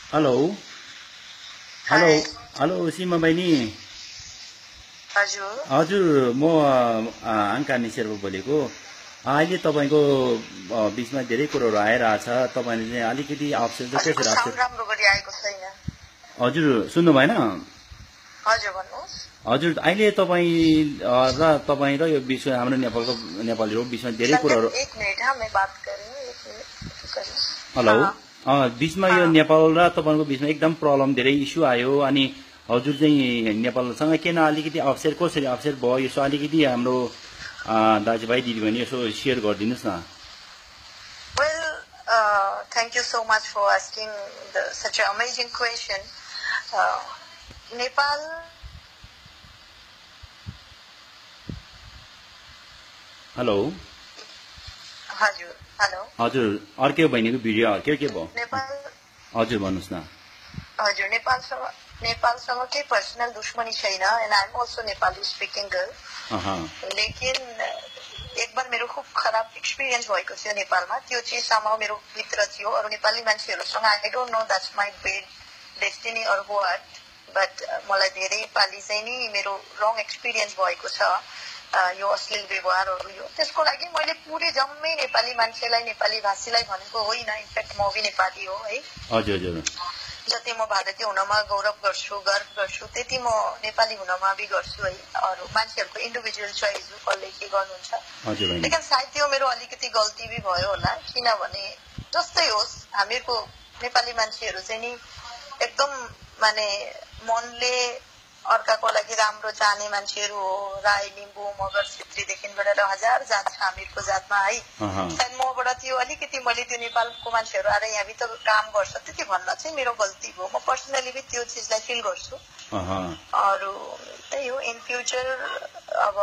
Hello hello hi hello सीमा बहिनी हजुर हजुर म आङ्कानी शेर्पा बोलेको अहिले तपाईँको बिचमा धेरै कुरोहरू आइरहेछ तपाईँले चाहिँ अलिकति अप्सन चाहिँ हजुरको कसरी अप्सन साउन्ड राम्रो गरी आएको छैन हजुर सुन्नु भएन हजुर भन्नुहोस् हजुर अहिले तपाईँ र तपाईँ र यो विश्व हाम्रो नेपालीहरूको बिचमा धेरै संगत कुरोहरू एक मिनट हाँ मैं बात कर रही हूँ एक मिनट करिए हेलो हाँ बिचमा यो हाँ नेपाल र तपाईँको बिचमा एकदम प्रब्लम धेरै इस्यु आयो अनि हजुर चाहिँ नेपालसँग किन अलिकति अप्सेर कसरी अप्सेर भयो यसो अलिकति हाम्रो दाजुभाइ दिदीबहिनी यसो सेयर गरिदिनुहोस् न well thank you so much for asking such an amazing question Nepal hello हजुर हेलो हजुर अर्कै बहिनीको भिडियो के भयो नेपाल हजुर भन्नुहोस् न हजुर नेपालसँग केही पर्सनल दुश्मनी छैन and I am also Nepali speaking girl लेकिन एक बार मेरो खूब खराब एक्सपिरियन्स भएको थियो नेपालमा त्यो चाहिँ सामा मेरो भित्र थियो अरू नेपाली मान्छेहरूसँग I don't know that's my bad destiny or what but मलाई धेरै पालि चाहिँ नि मेरो रङ एक्सपिरियन्स भएको छ यो अश्लील व्यवहारहरू यो त्यसको लागि मैले पुरै जम्मै नेपाली मान्छेलाई नेपाली भाषीलाई भनेको होइन इनफ्याक्ट म पनि नेपाली हो है हजुर हजुर जति म भारतीय हुनमा गौरव गर्छु गर्व गर्छु त्यति म नेपाली हुनमा भी गर्छु है अरू मान्छेहरूको इन्डिभिजुअल चोइस हो कसले के गर्नुहुन्छ लेकिन सायद त्यो मेरो अलिकति गल्ती भी भयो होला किनभने जस्तै होस् हामीहरूको नेपाली मान्छेहरू चाहिँ नि एकदम माने मनले अर्काको लागि राम्रो चाहने मान्छेहरू हो राई लिम्बू मगर छेत्रीदेखि गरेर हजार जात छ हामीहरूको जातमा है सायद मबाट त्यो अलिकति मैले त्यो नेपालको मान्छेहरू आएर यहाँभित्र काम गर्छ त्यति भन्न चाहिँ मेरो गल्ती हो म पर्सनली भी त्यो चिजलाई फिल गर्छु अरू त्यही हो इन फ्युचर अब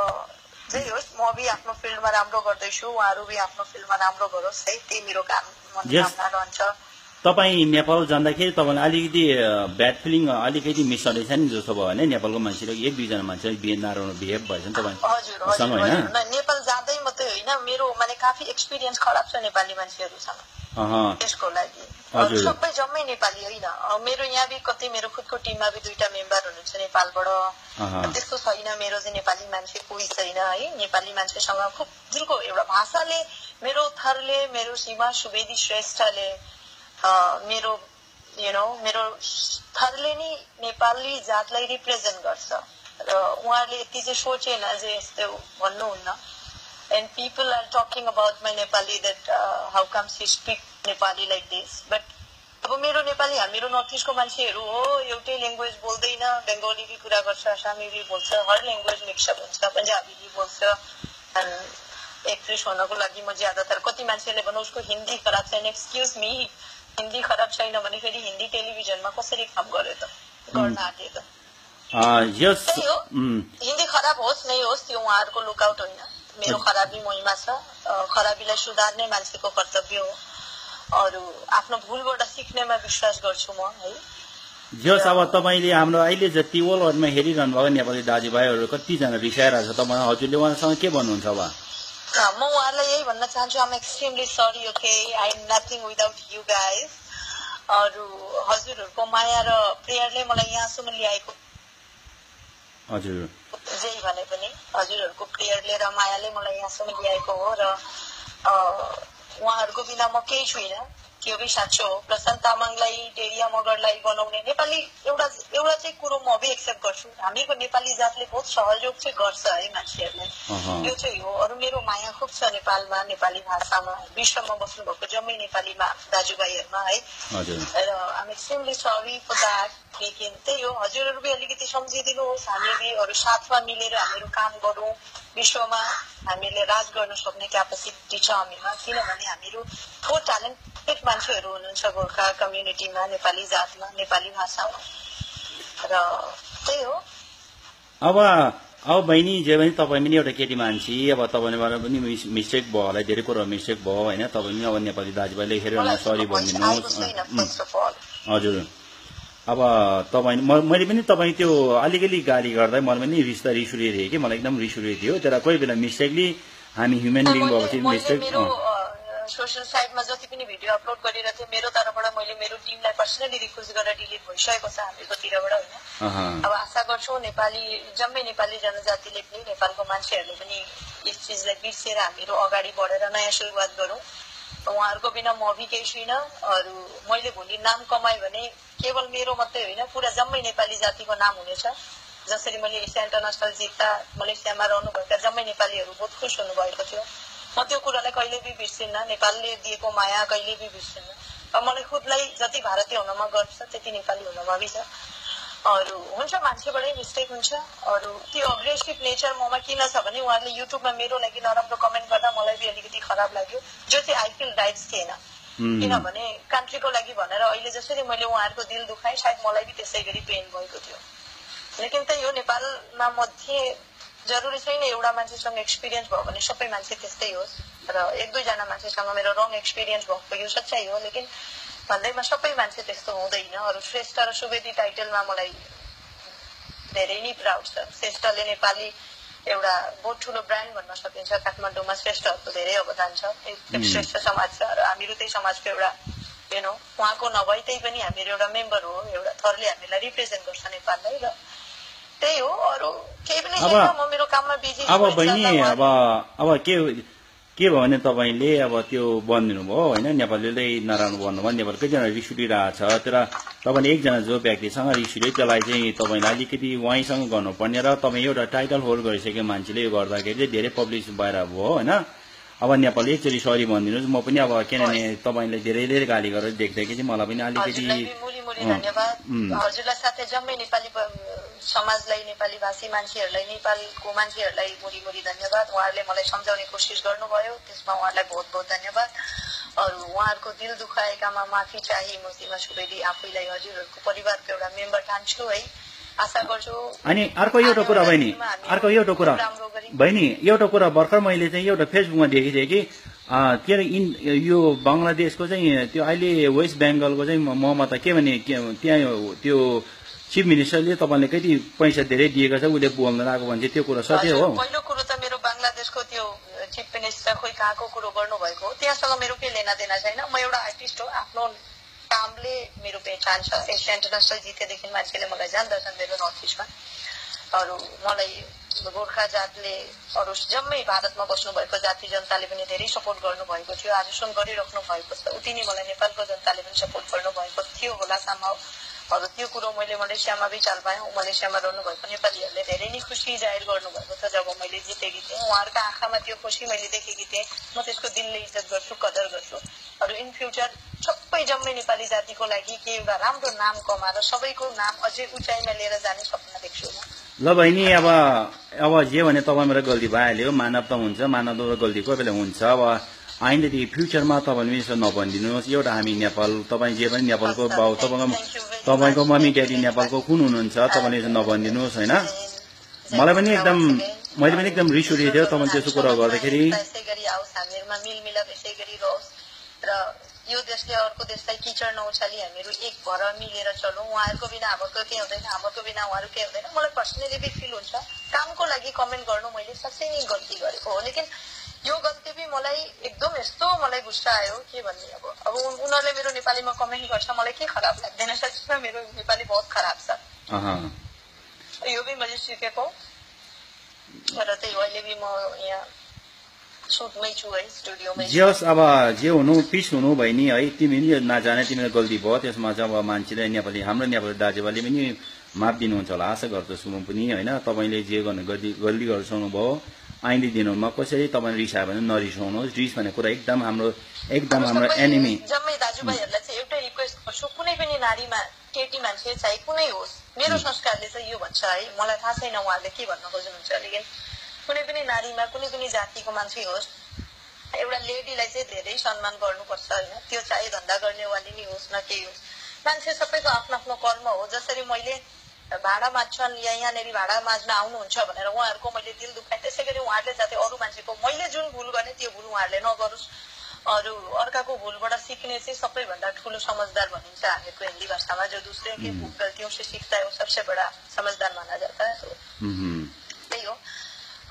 जे होस् म भी आफ्नो फिल्डमा राम्रो गर्दैछु उहाँहरू भी आफ्नो फिल्डमा राम्रो गरोस् है त्यही मेरो काम मनोकामना रहन्छ तपाईँ नेपाल जाँदाखेरि तपाईँलाई अलिकति ब्याड फिलिङ अलिकति मिसअन्डरस्ट्यान्डिङ जस्तो भयो होइन नेपालको मान्छेले एक दुईजना मान्छेले नराम्रो बिहेभ भएछ नि तपाईँ हजुर नेपाल जाँदै मात्रै होइन मेरो माने काफी एक्सपिरियन्स खराब छ नेपाली मान्छेहरूसँग त्यसको लागि सबै जम्मै नेपाली होइन मेरो यहाँ भी कति मेरो खुदको टिममा भी 2टा मेम्बर हुनुहुन्छ नेपालबाट त्यस्तो छैन मेरो चाहिँ नेपाली मान्छे कोही छैन है नेपाली मान्छेसँग खुब दिलको एउटा भाषाले मेरो थरले मेरो सीमा सुवेदी श्रेष्ठले मेरो मेरो थरले नि नेपाली जातलाई रिप्रेजेन्ट गर्छ र उहाँले यति चाहिँ सोचेन जे यस्तो भन्नुहुन्न and people are talking about my Nepali that how come she speak Nepali like this but अब मेरो नेपाली हामीहरू नर्थ इस्टको मान्छेहरू हो एउटै ल्याङ्ग्वेज बोल्दैन बेङ्गोली भी कुरा गर्छ आसामी भी बोल्छ हर ल्याङ्ग्वेज मिक्सअप हुन्छ पन्जाबी भी बोल्छ एक्ट्रेस हुनको लागि म ज्यादातर कति मान्छेले भन्नु उसको हिन्दी खराब छैन एक्सक्युज मी हिन्दी खराब छैन भने फेरि हिन्दी टेलिभिजनमा कसरी काम गर्यो त गर्न आँटे त हिन्दी खराब होस् नै होस् त्यो उहाँहरूको लुकआउट होइन मेरो खराबी महिमा छ खराबीलाई सुधार्ने मान्छेको कर्तव्य हो अरू आफ्नो भुलबाट सिक्नेमा विश्वास गर्छु म है जस अब तपाईँले हाम्रो अहिले जति वर्ल्डमा हेरिरहनु भएको नेपाली दाजुभाइहरू कतिजना रिसाइरहेको छ तपाईँ हजुरले उहाँसँग के भन्नुहुन्छ अब म उहाँलाई यही भन्न चाहन्छु I'm extremely sorry okay I am nothing without you guys अरू हजुरहरूको माया र प्रेयरले मलाई यहाँसम्म ल्याएको हजुर जे भने पनि हजुरहरूको प्रेयरले र मायाले मलाई यहाँसम्म ल्याएको हो र उहाँहरूको बिना म केही छुइनँ त्यो भी साँचो हो प्रशान्त तामाङलाई डेरिया मगरलाई बनाउने नेपाली एउटा चाहिँ कुरो म भी एक्सेप्ट गर्छु हामीको नेपाली जातले बहुत सहयोग चाहिँ गर्छ है मान्छेहरूले यो चाहिँ हो अरू मेरो माया खुब छ नेपालमा नेपाली भाषामा विश्वमा बस्नु भएको जम्मै नेपालीमा दाजुभाइहरूमा है र आम एक्सट्रिमली सरी फर द्याट लेकिन त्यही हो हजुरहरू भी अलिकति सम्झिदिनुहोस् हामीले अरू साथमा मिलेर हामीहरू काम गरौँ विश्वमा हामीले राज गर्न सक्ने क्यापेसिटी छ हामीमा किनभने हामीहरू थो ट्यालेन्टेड मान्छेहरू हुनुहुन्छ गोर्खा कम्युनिटीमा नेपाली जातमा नेपाली भाषामा र त्यही हो अब बहिनी जे भने तपाईँ पनि एउटा केटी मान्छे अब तपाईँबाट पनि मिस्टेक भयो होला धेरै कुरो मिस्टेक भयो होइन तपाईँ पनि अब नेपाली दाजुभाइले हेरेर सरी भनिदिनुहोस् हजुर अब तपाईँ मैले पनि तपाईँ त्यो अलिकति गाली गर्दा मलाई पनि रिस उठिरहेको थियो कि मलाई एकदम रिस उठिरहेको थियो तर कोही बेला मिस्टेकली हामी ह्युमन बिङ भएपछि मिस्टेक सोशल साइटमा जति पनि भिडियो अपलोड गरिरहेको थिएँ मेरो तर्फबाट मैले मेरो टिमलाई पर्सनली रिक्वेस्ट गरेर डिलिट भइसकेको छ हामीकोतिरबाट होइन। अब आशा गर्छु नेपाली जम्मै नेपाली जनजातिले पनि नेपालको मान्छेहरूले पनि यस चिजलाई बिर्सेर हामीहरू अगाडि बढेर नयाँ सुरुवात गरौँ। उहाँहरूको बिना म भी केही छुइनँ। अरू मैले भोलि नाम कमाएँ भने केवल मेरो मात्रै होइन पुरा जम्मै नेपाली जातिको नाम हुनेछ। जसरी मैले एसिया इन्टरनेसनल जित्दा मलेसियामा रहनुभएका जम्मै नेपालीहरू बहुत खुस हुनुभएको थियो। म त्यो कुरालाई कहिले पनि बिर्सिन्न। नेपालले दिएको माया कहिले पनि बिर्सिन्न। र मलाई खुदलाई जति भारतीय हुनमा गर्व छ त्यति नेपाली हुनमा पनि छ। अरू हुन्छ मान्छेबाटै मिस्टेक हुन्छ। अरू त्यो अग्रेसिभ नेचर ममा किन छ भने उहाँहरूले युट्युबमा मेरो लागि नराम्रो कमेन्ट गर्दा मलाई पनि अलिकति खराब लाग्यो, जो चाहिँ आई फिल राइट्स थिएन। किनभने कन्ट्रीको लागि भनेर अहिले जसरी मैले उहाँहरूको दिल दुखाएँ सायद मलाई पनि त्यसै गरी पेन भएको थियो। लेकिन त्यही हो, नेपालमा मध्ये जरुरी छैन एउटा मान्छेसँग एक्सपिरियन्स भयो भने सबै मान्छे त्यस्तै होस्। र एक दुईजना मान्छेसँग मेरो रङ एक्सपिरियन्स भएको यो सच्चाइ हो। लेकिन भन्दैमा सबै मान्छे त्यस्तो हुँदैन। अरू श्रेष्ठ र सुवेदी टाइटलमा मलाई धेरै नै प्राउड छ। श्रेष्ठले नेपाली एउटा बहुत ठुलो ब्रान्ड भन्न सकिन्छ। काठमाडौँमा श्रेष्ठहरूको धेरै अवदान छ। एक श्रेष्ठ समाज छ र हामीहरू त्यही समाजको एउटा उहाँको नभए त्यही पनि हामीहरू एउटा मेम्बर हो। एउटा थरले हामीलाई रिप्रेजेन्ट गर्छ नेपाललाई। र त्यही हो, अरू केही पनि छैन। म मेरो काममा बिजी। अब बहिनी अब के भयो भने तपाईँले अब त्यो बनिदिनु भयो होइन, नेपालीले नराम्रो भन्नुभयो, नेपाल कतिजना रिस उठिरहेछ। तर तपाईँले एकजना जो व्यक्तिसँग रिस उठ्यो त्यसलाई चाहिँ तपाईँले अलिकति उहाँसँग गर्नुपर्ने र तपाईँ एउटा टाइटल होल्ड गरिसक्यो मान्छेले यो गर्दाखेरि चाहिँ धेरै पब्लिस भएर भयो होइन। अब नेपालले एकचोटि सरी भनिदिनुहोस्। म पनि अब किनभने तपाईँले धेरै गाली गरेर देख्दाखेरि चाहिँ मलाई पनि अलिकति धन्यवाद हजुरलाई साथै जम्मै नेपाली समाजलाई, नेपाली भाषी मान्छेहरूलाई, नेपालको मान्छेहरूलाई मुरी धन्यवाद। उहाँहरूले मलाई सम्झाउने कोसिस गर्नुभयो, त्यसमा उहाँहरूलाई बहुत बहुत धन्यवाद। अरू उहाँहरूको दिल दुखाएकामा माफी चाहे म सीमा सुवेदी आफैलाई हजुरहरूको परिवारको एउटा मेम्बर ठान्छु है। आशा गर्छु। अनि अर्को एउटा कुरा बहिनी एउटा कुरा भर्खर मैले चाहिँ एउटा फेसबुकमा देखेको थिएँ कि के अरे यो बङ्गलादेशको चाहिँ त्यो अहिले वेस्ट बेङ्गलको चाहिँ ममता के भने त्यहाँ त्यो चिफ मिनिस्टरले तपाईँले कति पैसा धेरै दिएको छ उसले बोल्न लागेको भन्छ, त्यो कुरा सत्य हो? पहिलो कुरो त मेरो बङ्गलादेशको त्यो चिफ मिनिस्टर खोइ कहाँको कुरो गर्नुभएको हो, त्यहाँसँग मेरो केही लेना देना छैन। म एउटा आर्टिस्ट हो, आफ्नो कामले मेरो पहिचान छ। एसिया इन्टरनेसनल जितेदेखि मान्छेले मलाई जान्दछन् मेरो नर्थ इस्टमा। अरू मलाई गोर्खा जातले अरू जम्मै भारतमा बस्नुभएको जाति जनताले पनि धेरै सपोर्ट गर्नुभएको थियो, आजसम्म गरिराख्नु भएको छ। उति नै मलाई नेपालको जनताले पनि सपोर्ट गर्नुभएको थियो होला सम्भव। अरू त्यो कुरो मैले मलेसियामा पनि चाल पाएँ। मलेसियामा रहनुभएको नेपालीहरूले धेरै नै खुसी जाहेर गर्नुभएको छ जब मैले जितेकी थिएँ। उहाँहरूको आँखामा त्यो खुसी मैले देखेकी थिएँ। म त्यसको दिलले इज्जत गर्छु, कदर गर्छु। अरू इन फ्युचर सबै जम्मै नेपाली जातिको लागि के एउटा राम्रो नाम कमाएर सबैको नाम अझै उचाइमा लिएर जाने सपना देख्छु म। ल बहिनी, अब जे भने तपाईँ मेरो गल्ती भइहाल्यो, मानव त हुन्छ, मानव गल्ती कोही बेला हुन्छ। अब आइन्दादेखि फ्युचरमा तपाईँले यसो नभनिदिनुहोस्। एउटा हामी नेपाल, तपाईँ जे पनि नेपालको बाउ, तपाईँको मम्मी ड्याडी नेपालको कुन हुनुहुन्छ, तपाईँले यसो नभनिदिनुहोस् होइन। मैले पनि एकदम रिस उठेको थियो तपाईँ त्यसो कुरा गर्दाखेरि। र यो देशले अर्को देशलाई किचड नउछाली हामीहरू एक भएर मिलेर चलौँ। उहाँहरूको बिना हाम्रो केही हुँदैन, हाम्रो बिना उहाँहरू केही हुँदैन। मलाई पर्सनली भी फिल हुन्छ कामको लागि कमेन्ट गर्नु मैले साँच्चै नै गल्ती गरेको हो। लेकिन यो गल्ती पनि मलाई एकदम यस्तो मलाई गुस्सा आयो के भन्ने। अब उनीहरूले मेरो नेपालीमा कमेन्ट गर्छ, मलाई के खराब लाग्दैन। सच्चीमा मेरो नेपाली बहुत खराब छ, यो पनि मैले सिकेको। तर त्यही अहिले पनि म यहाँ सुटमै छु है, स्टुडियोमै। जे होस्, अब जे हुनु पिस हुनु बहिनी है। तिमी पनि नजाने तिमीले गल्ती भयो, त्यसमा चाहिँ अब मान्छेले नेपाली हाम्रो नेपाली दाजुभाइले पनि माफ दिनुहुन्छ होला आशा गर्दछु म पनि होइन। तपाईँले जे गर्नु गल्ती गर्नु भयो, आइन्दी दिनमा कसरी तपाईँले रिसायो भने नरिसाउनुहोस्। रिस भन्ने कुरा एकदम हाम्रो एनिमी। जम्मै दाजुभाइहरूलाई चाहिँ एउटै रिक्वेस्ट गर्छु, कुनै पनि नारीमा केटी मान्छे चाहे कुनै होस्, मेरो संस्कारले चाहिँ यो भन्छ है। मलाई थाहा छैन उहाँहरूले के भन्न खोज्नुहुन्छ, लेकिन कुनै पनि नारीमा कुनै पनि जातिको मान्छे होस्, एउटा लेडीलाई चाहिँ धेरै सम्मान गर्नुपर्छ होइन। त्यो चाहे धन्दा गर्नेवाली नै होस् न केही होस्, मान्छे सबैको आफ्नो आफ्नो कर्म हो। जसरी मैले भाडा माझ्छन् यहाँनिर भाडा माझ्न आउनुहुन्छ भनेर उहाँहरूको मैले दिल दुखाएँ, त्यसै गरी उहाँहरूले जाति अरू मान्छेको मैले जुन भुल गर्ने त्यो भुल उहाँहरूले नगरोस्। अरू अर्काको भुलबाट सिक्ने चाहिँ सबैभन्दा ठुलो समझदार भनिन्छ हामीको हिन्दी भाषामा। जो दूसरे की गल्तियों से सीखता है वो सबसे बड़ा समझदार माना जाता है। त्यही हो।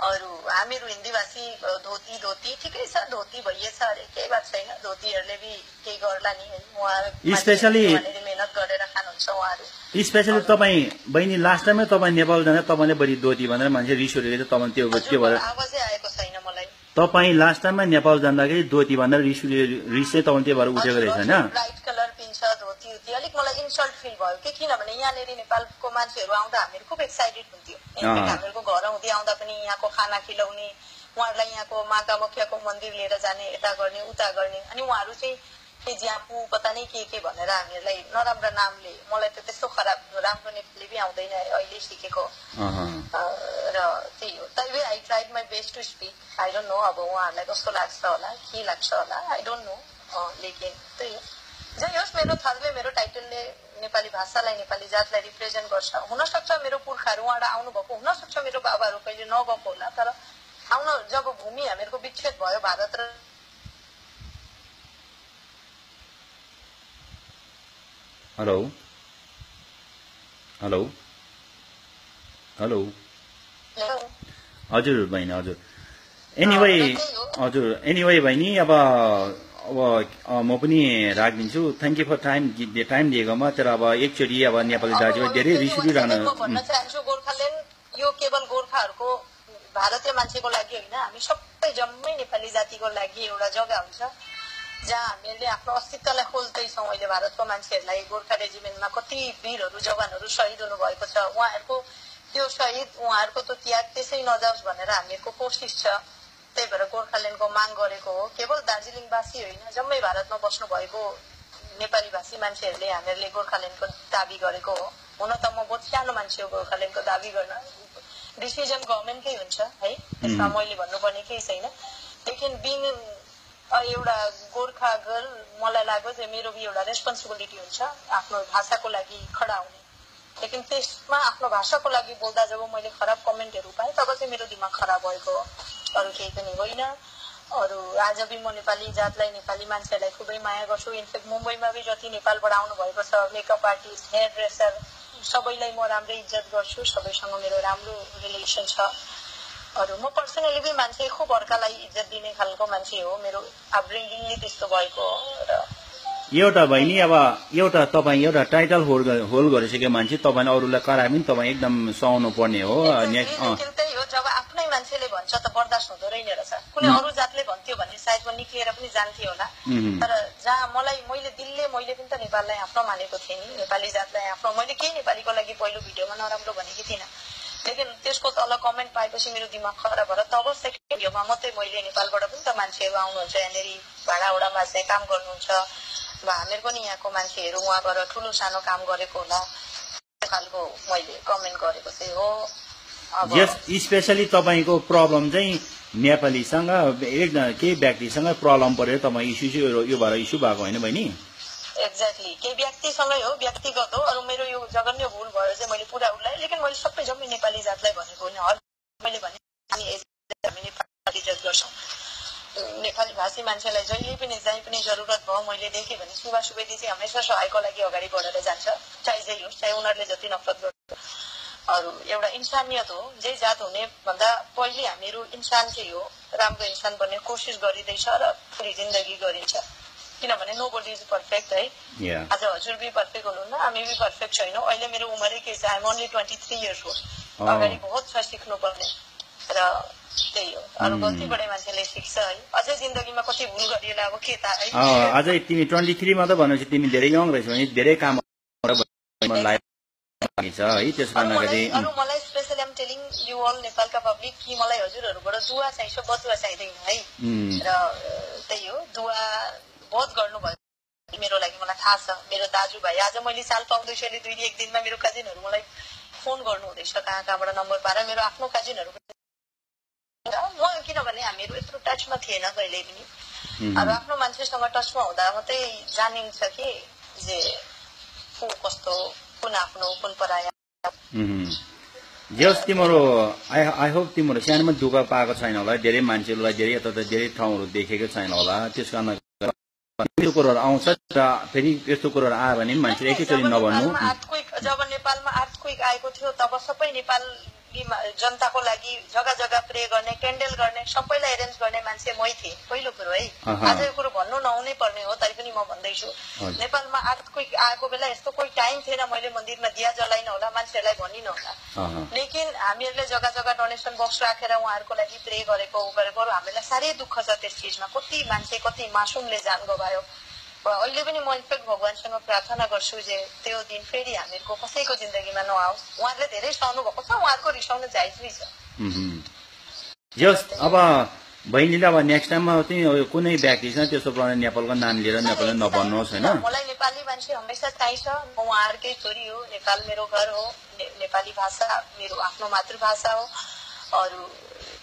अरू हामीहरू हिन्दीभाषी धोती धोती ठिकै छ, धोती भइएछ अरे, केही बात छैन। धोतीहरूले बि केही गर्ला नि, उहाँहरू स्पेशली मेहनत गरेर खानुहुन्छ उहाँहरू। स्पेशली तपाईँ बहिनी लास्ट टाइममै तपाईँ नेपाल जाँदा तपाईँले बढी धोती भनेर मान्छे रिस उठेको तपाईँ त्यो भएर आवाजै आएको छैन मलाई। तपाईँ लास्ट टाइममा नेपाल जाँदाखेरि धोती भनेर रिस चाहिँ तपाईँ त्यो भएर उठेको रहेछ होइन? ब्राइट कलर पिन्छ धोती उती, अलिक मलाई इन्सल्ट फिल भयो कि, किनभने यहाँनिर नेपालको मान्छेहरू आउँदा हामीहरू खुब एक्साइटेड हुन्थ्यो। हामीहरूको घर आउँदै आउँदा पनि यहाँको खाना खिलाउने, उहाँहरूलाई यहाँको माँ कामाख्याको मन्दिर लिएर जाने, यता गर्ने उता गर्ने, अनि उहाँहरू चाहिँ ज्यापु पता नै के भनेर हामीहरूलाई नराम्रो नामले, मलाई त त्यस्तो खराब राम्रो नेपाली पनि आउँदैन अहिले सिकेको, र त्यही हो। तैपनि I tried my best to speak. I don't know अब उहाँहरूलाई कस्तो लाग्छ होला, के लाग्छ होला, आई डोन्ट नो। लेकिन त्यही हो, जे होस् मेरो थरले मेरो टाइटलले नेपाली भाषालाई नेपाली जातलाई रिप्रेजेन्ट गर्छ। हुनसक्छ मेरो पुर्खाहरू उहाँबाट आउनुभएको, हुनसक्छ मेरो बाबाहरू कहिले नगएको होला, तर आउन जब भूमि हामीहरूको विच्छेद भयो भारत र हेलो हेलो हेलो हजुर बहिनी, हजुर एनिवे हजुर एनिवे बहिनी, अब म पनि राखिदिन्छु। थ्याङ्क यू फर टाइम दिएकोमा। तर अब एकचोटि अब नेपाली दाजुभाइ धेरै रिस उठिरहनु भन्न चाहन्छु, गोर्खाल्यान्ड यो केवल गोर्खाहरूको भारतीय मान्छेको लागि होइन, हामी सबै जम्मै नेपाली जातिको लागि एउटा जग्गा हुन्छ जहाँ हामीले आफ्नो अस्तित्वलाई खोज्दैछौँ। अहिले भारतको मान्छेहरूलाई गोर्खा रेजिमेन्टमा कति वीरहरू जवानहरू शहीद हुनुभएको छ, उहाँहरूको त्यो शहीद उहाँहरूको त्यो त्याग त्यसै नजाओस् भनेर हामीहरूको कोसिस छ। त्यही भएर गोर्खाल्यान्डको माग गरेको हो। केवल दार्जिलिङवासी होइन, जम्मै भारतमा बस्नु भएको नेपाली भाषी मान्छेहरूले हामीहरूले गोर्खाल्यान्डको दाबी गरेको हो। हुन त म बहुत सानो मान्छे हो, गोर्खाल्यान्डको दाबी गर्न डिसिजन गभर्मेन्टकै हुन्छ है, त्यसमा मैले भन्नुपर्ने केही छैन। लेकिन बिङ एउटा गोर्खा गर्ल मलाई लाग्यो चाहिँ मेरो एउटा रेस्पोन्सिबिलिटी हुन्छ आफ्नो भाषाको लागि खडा हुने। लेकिन त्यसमा आफ्नो भाषाको लागि बोल्दा जब मैले खराब कमेन्टहरू पाएँ तब चाहिँ मेरो दिमाग खराब भएको हो, अरू केही पनि होइन। अरू आज भी म नेपाली जातलाई नेपाली मान्छेहरूलाई खुबै माया गर्छु। इनफेक्ट मुम्बईमा भी जति नेपालबाट आउनु भएको छ मेकअप आर्टिस्ट, हेयर ड्रेसर, सबैलाई म राम्रै इज्जत गर्छु, सबैसँग मेरो राम्रो रिलेसन छ। अरू म पर्सनली पनि मान्छे खुब अर्कालाई इज्जत दिने खालको मान्छे हो, मेरो अपब्रिङ्गिङ नै त्यस्तो भएको हो। र एउटा बहिनी, अब एउटा तपाईँ एउटा टाइटल होल्ड गरिसकेको मान्छे, तपाईँले अरूलाई कराए पनि तपाईँ एकदम सहनु पर्ने हो। त्यही हो, जब आफ्नै मान्छेले भन्छ त बर्दाश्त हुँदो रहेन रहेछ। कुनै अरू जातले भन्थ्यो भने सायद म निक्लिएर पनि जान्थेँ होला, तर जहाँ मैले दिलले मैले पनि त नेपाललाई आफ्नो मानेको थिएँ नि, नेपाली जातलाई आफ्नो। मैले केही नेपालीको लागि पहिलो भिडियोमा नराम्रो भनेकी थिइनँ, लेकिन त्यसको तल कमेन्ट पाएपछि मेरो दिमाग खराब भएर तब सेकेन्ड भिडियोमा मात्रै मैले नेपालबाट पनि त मान्छेहरू आउनुहुन्छ यहाँनिर भाडाउडामा चाहिँ काम गर्नुहुन्छ, हामीहरूको नि यहाँको मान्छेहरू उहाँ गएर ठुलो सानो काम गरेको होला, त्यो खालको मैले कमेन्ट गरेको चाहिँ हो। स्पेसली तपाईँको प्रब्लम चाहिँ नेपालीसँग केही व्यक्तिसँग प्रब्लम परेर तपाईँ यो भएर इस्यु भएको होइन बहिनी? एक्ज्याक्टली, केही व्यक्तिसँगै हो, व्यक्तिगत हो। अरू मेरो यो जघन्य भुल भयो चाहिँ मैले पुरा उसलाई, लेकिन मैले सबै जम्मै नेपाली जातलाई भनेको होइन। मैले भने हामी नेपाली इज्जत गर्छौँ, नेपाली भाषी मान्छेलाई जहिले पनि जहीँ पनि जरुरत भयो मैले देखेँ भने सुवा सुवेदी चाहिँ हमेसा सहायको लागि अगाडि बढेर जान्छ, चाहे जे होस्, चाहे उनीहरूले जति नफरत गर्छ। अरू एउटा इन्सानियत हो, जे जात हुने भन्दा पहिले हामीहरू इन्सान चाहिँ हो, राम्रो इन्सान बन्ने कोसिस गरिँदैछ र पूरी जिन्दगी गरिन्छ, किनभने नो बडी इज पर्फेक्ट है। आज हजुर भी पर्फेक्ट हुनुहुन्न, हामी भी पर्फेक्ट छैनौँ। अहिले मेरो उमेरै के छ, आइएम ओन्ली 23 इयर्स ओल्ड, अगाडि बहुत छ सिक्नुपर्ने, र त्यही हो। अरू कति बढे मान्छेले सिक्छ है, अझै जिन्दगीमा कति भुल गरिएला अब के थाहा है। अझै तिमी 23 मा त भनेपछि तिमी धेरै यङ रहेछ भने धेरै काम छ है, त्यस कारणले अरू मलाई specially I'm telling you all नेपालका पब्लिक कि मलाई हजुरहरूबाट दुआ चाहिन्छ, बदुवा चाहिँदैन है। र त्यही हो, दुआ बहुत गर्नुभयो मेरो लागि, मलाई थाहा छ। मेरो दाजुभाइ आज मैले साल पाउँदैछु अहिले 2-1 दिनमा मेरो कजिनहरू मलाई फोन गर्नु हुँदैछ, कहाँबाट नम्बर पाएर, मेरो आफ्नो कजिनहरू म, किनभने हामीहरू यत्रो टचमा थिएन कहिले पनि। अब आफ्नो मान्छेसँग टचमा हुँदा मात्रै जानिन्छ कि जे को कस्तो, कुन आफ्नो कुन पराया। जस तिम्रो आई होप तिम्रो सानोमा दुःख पाएको छैन होला, धेरै मान्छेहरूलाई धेरै यता धेरै ठाउँहरू देखेको छैन होला, त्यस कारण यस्तो कुरोहरू आउँछ र फेरि यस्तो कुरोहरू आयो भने मान्छे एकैचोटि नभन्नु। जब नेपालमा आर्थक्वेक आएको थियो तब सबै नेपाल जनताको लागि जग्गा जग्गा प्रे गर्ने क्यान्डल गर्ने सबैलाई एरेन्ज गर्ने मान्छे मै थिएँ पहिलो कुरो है। आज यो कुरो भन्नु नहुनै पर्ने हो तैपनि म भन्दैछु। नेपालमा आर्थक्वेक आएको बेला यस्तो कोही टाइम थिएन मैले मन्दिरमा दिया जलाइन होला मान्छेहरूलाई भनिन होला, लेकिन हामीहरूले जग्गा जग्गा डोनेसन बक्स राखेर उहाँहरूको लागि प्रे गरेको हामीलाई साह्रै दुःख छ त्यस चिजमा। कति मान्छे कति मासुमले जान गवायो। अहिले पनि म इन्फेक्ट भगवानसँग प्रार्थना गर्छु जे त्यो दिन फेरि हामीहरूको कसैको जिन्दगीमा नआओस्। उहाँहरूले धेरै सहनु भएको छ, उहाँहरूको रिसाउनु जायजै छ। अब बहिनीले अब नेक्स्ट टाइममा चाहिँ कुनै व्यक्ति छ त्यसो प्रकारले नेपालको नाम लिएर नेपाललाई नभन्नुहोस् होइन। मलाई नेपाली मान्छे हमेसा चाहिन्छ। म उहाँहरूकै छोरी हो, नेपाल मेरो घर हो, नेपाली भाषा मेरो आफ्नो मातृभाषा हो। अरू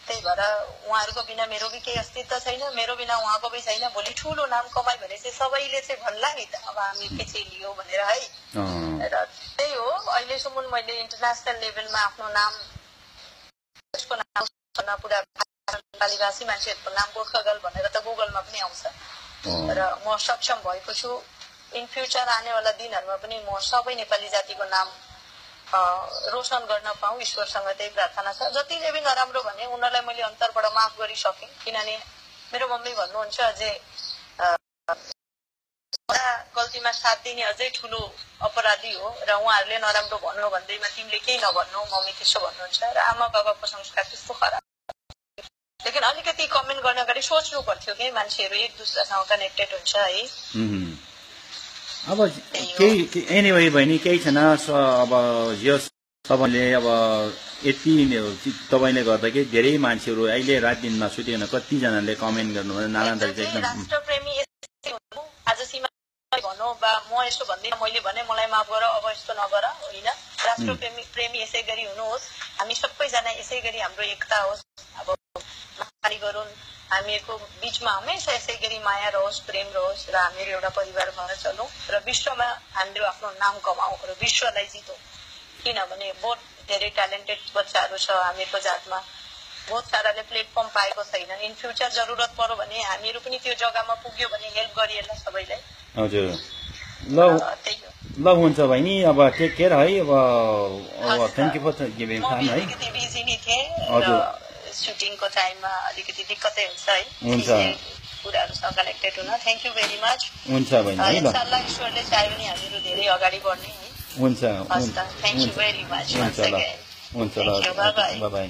त्यही भएर उहाँहरूको बिना मेरो भी केही अस्तित्व छैन, मेरो बिना उहाँको पनि छैन। भोलि ठुलो नाम कमाइ भने चाहिँ सबैले चाहिँ भन्ला नि त अब हामी पछि लियो भनेर है। र त्यही हो अहिलेसम्म मैले इन्टरनेसनल लेभलमा आफ्नो नाम पुरा नेपाली भाषी मान्छेहरूको नाम गोर्खा गर्ल भनेर त गुगलमा पनि आउँछ र म सक्षम भएको छु। इन फ्युचर आनेवाला दिनहरूमा पनि म सबै नेपाली जातिको नाम रोशन गर्न पाऊँ ईश्वरसँग त्यही प्रार्थना छ। जतिले पनि नराम्रो भने उनीहरूलाई मैले अन्तरबाट माफ गरिसकेँ, किनभने मेरो मम्मी भन्नुहुन्छ अझै गल्तीमा साथ दिने अझै ठुलो अपराधी हो र उहाँहरूले नराम्रो भन्नु भन्दैमा तिमीले केही नभन्नु मम्मी त्यसो भन्नुहुन्छ र आमा बाबाको संस्कार त्यस्तो खराब। लेकिन अलिकति कमेन्ट गर्न अगाडि सोच्नु पर्थ्यो कि मान्छेहरू एक दुसरासँग कनेक्टेड हुन्छ है। अब केही एनिवे बहिनी केही छैन। अब यस तपाईँले अब यति तपाईँले गर्दा कि धेरै मान्छेहरू अहिले रात दिनमा सुतेन कतिजनाले कमेन्ट गर्नु नारायण चाहिँ राष्ट्रप्रेमी आज सीमा भनौँ बा म यसो भन्दिनँ मैले भने मलाई माफ गर अब यस्तो नगर होइन। राष्ट्रप्रेमी यसै गरी हुनुहोस्, हामी सबैजना यसै गरी हाम्रो एकता होस्, अब गरौँ, हामीहरूको बिचमा हमेसा यसै गरी माया रहोस् प्रेम रहोस् र हामीहरू एउटा परिवार भएर चलौँ र विश्वमा हामीहरू आफ्नो नाम कमाउँ र विश्वलाई जितौँ। किनभने बहुत धेरै ट्यालेन्टेड बच्चाहरू छ हामीहरूको जातमा, बहुत साराले प्लेटफर्म पाएको छैन। इन फ्युचर जरुरत पर्यो भने हामीहरू पनि त्यो जग्गामा पुग्यो भने हेल्प गरिएला सबैलाई। हजुर ल हुन्छ बहिनी अब टेक केयर है। अब thank you for giving time है। अलिकति बिजी नै थिएँ सुटिङको टाइममा अलिकति दिक्कतै हुन्छ है हुन्छ कुराहरूसँग कनेक्टेड हुन। Thank you very much. हुन्छ बहिनी इन्शाल्लाह ईश्वरले चाह्यो भने हामीहरू धेरै अगाडि बढ्ने है। हुन्छ थ्याङ्क यू भेरी मच। हुन्छ ल बाई बाई।